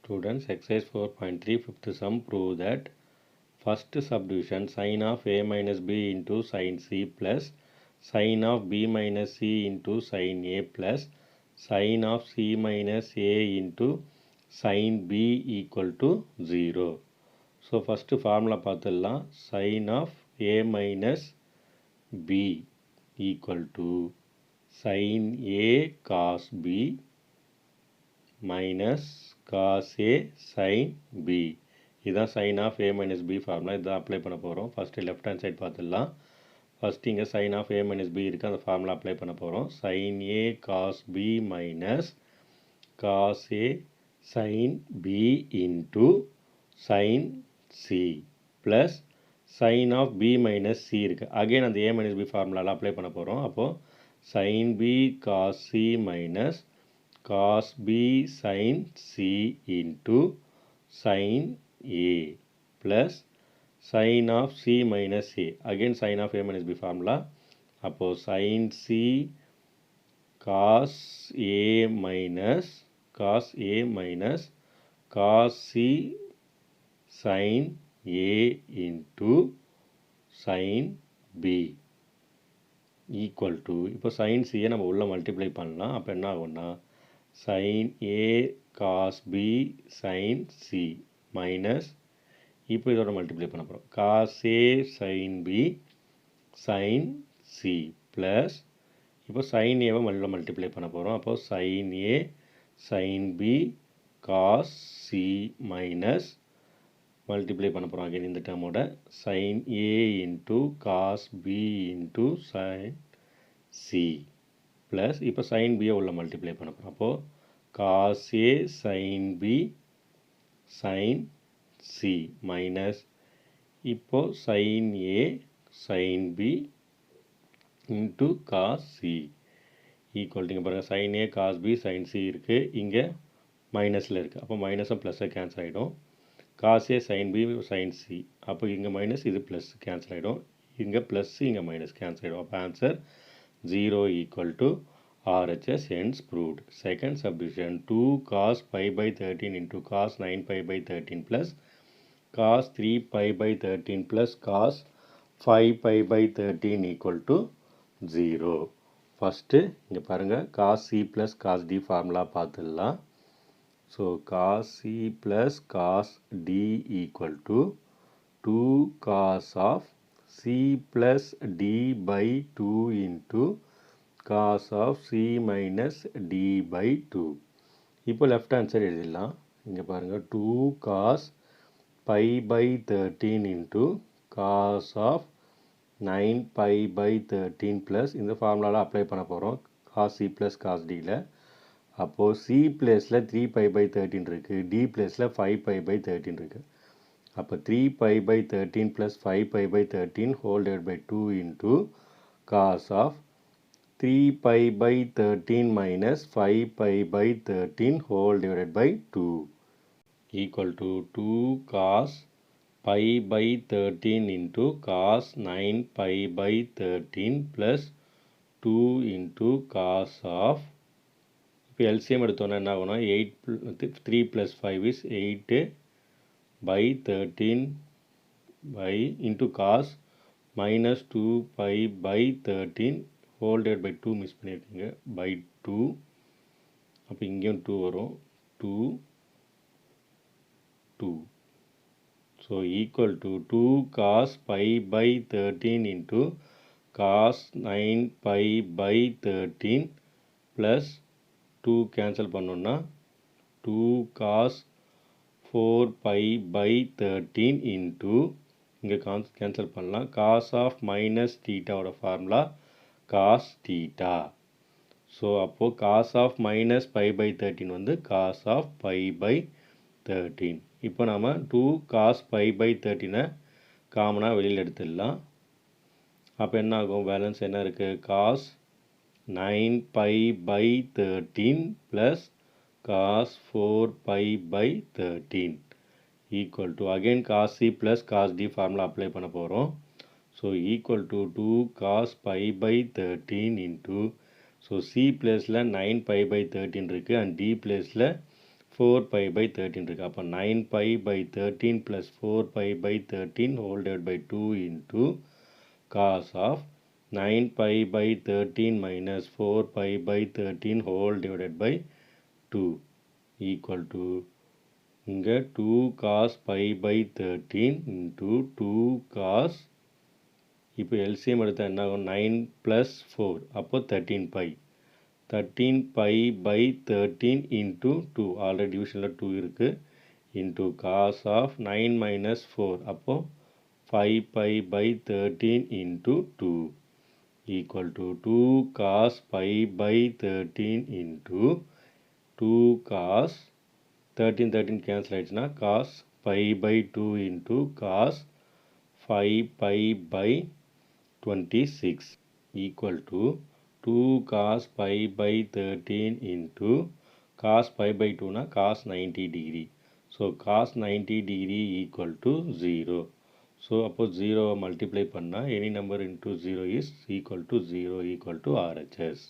Students, exercise 4.3 fifth sum prove that first subdivision sin of a minus b into sin c plus sin of b minus c into sin a plus sin of c minus a into sin b equal to 0. So first formula பார்த்துடலாம். sin of a minus b equal to sin a cos b minus cos a sin b. இதுதான் sin of a minus b formula. இதான் apply பண்ண போகிறோம். First left hand side பார்த்துடலாம். First இங்கே sin of a minus b இருக்குது, அந்த formula apply பண்ண போகிறோம். sin a cos b minus cos a sin b into sin c plus sin of b minus c இருக்குது. Again அந்த a minus b ஃபார்முலாவில் apply பண்ண போகிறோம். அப்போது sin b cos c minus cos b sin c into sin a plus sin of c minus a. Again sin of a minus b formula. அப்போ sin c cos a minus cos c sin a into sin b equal to, இப்போ sin c நம்ம உள்ள multiply பண்ணலாம். அப்போ என்ன ஆகும்னா sin a cos b sin c minus, இப்போ இதோட மல்டிப்ளை பண்ண போகிறோம், cos a sin b sin c plus, இப்போ sin a உள்ள மல்டிப்ளை பண்ண போகிறோம். அப்போ sin a sin b cos c minus multiply பண்ண போகிறோம் அகைன் இந்த டேர்மோட sin a into cos b into sin c plus இப்போ sin b உள்ள மல்டிப்ளை பண்ண போகிறோம். அப்போது cos a sin b sin c minus இப்போது sin a sin b into cos c equal இங்கே பாருங்கள் sin a cos b sin c இருக்குது, இங்கே மைனஸில் இருக்குது. அப்போ மைனஸும் ப்ளஸ்ஸை கேன்சல் ஆகிடும். cos a sin b sin c, அப்போ இங்கே மைனஸ் இது ப்ளஸ் கேன்சல் ஆகிடும், இங்கே ப்ளஸ் இங்கே மைனஸ் கேன்சல் ஆகிடும். அப்போ answer 0 equal to RHS, hence proved. Second subdivision 2 cos pi by 13 into cos 9 pi by 13 plus cos 3 pi by 13 plus cos 5 pi by 13 equal to 0. First இங்கே பாருங்கள் cos c plus cos d formula பார்த்துடலாம். So cos c plus cos d equal to 2 cos of c plus d by 2 into cos of c minus d by 2. இப்போ left hand side எழுதிடலாம். இங்கே பாருங்கள் 2 cos pi by 13 into cos of 9 pi by 13 plus இந்த ஃபார்முலாவில் apply பண்ண போகிறோம் cos c plus cos dல. அப்போது c பிளேஸில் 3 pi by 13 இருக்குது, d பிளேஸில் 5 pi by 13 இருக்குது. அப்போ 3 pi by 13 plus 5 pi by 13 whole divided by 2 into cos of 3 pi by 13 minus 5 pi by 13 whole divided by 2 equal to 2 cos pi by 13 into cos 9 pi by 13 plus 2 into cos of, இப்போ LCM எடுத்தோன்னா என்ன ஆகும்னா 3 plus 5 is 8 by 13 by into cos minus 2 pi by 13 whole divided by 2 miss பண்ணியிருக்கீங்க by 2. அப்போ இங்கேயும் 2 வரும், 2 2. So equal to 2 cos pi by 13 into cos 9 pi by 13 plus 2 cancel பண்ணோன்னா 2 cos 4 pi by 13 into இங்கே cancel பண்ணலாம் cos of minus தீட்டாவோட formula cos theta. So அப்போது cos of minus pi by 13 வந்து cos of pi by 13. இப்போ நாம் 2 cos pi by 13 காமனாக வெளியில் எடுத்துடலாம். அப்போ என்ன ஆகும், பேலன்ஸ் என்ன இருக்குது, cos 9 pi by 13 plus cos 4 pi by 13 equal to, again cos c plus cos d formula apply பண்ண போகிறோம். So equal to 2 cos pi by 13 into, so c பிளேஸில் 9 pi by 13 இருக்குது அண்ட் d பிளேஸில் 4π/13 இருக்குது. அப்போ 9π/13 + 4π/13 whole divide by 2 into cos of 9π/13 - 4π/13 whole divided by 2 equal to இங்கே 2 cos π/13 into 2 cos, இப்போ LCM எடுத்தால் என்ன ஆகும்? 9 + 4 அப்போ 13π. 13π/13 இன்ட்டு 2 ஆல்ரெடி டிவிஷனில் 2 இருக்குது இன்ட்டு காஸ் ஆஃப் 9 - 4 அப்போது 5π/13 into 2 equal to 2 cos π/13 into 2 cos 13 cancel ஆகிடுச்சுன்னா cos π/2 into cos 5π/26 equal to 2 cos π/13 into cos π/2னா cos 90 degree. So cos 90 degree equal to 0. So அப்போது 0 மல்டிப்ளை பண்ணால் any number into 0 is equal to 0 equal to RHS.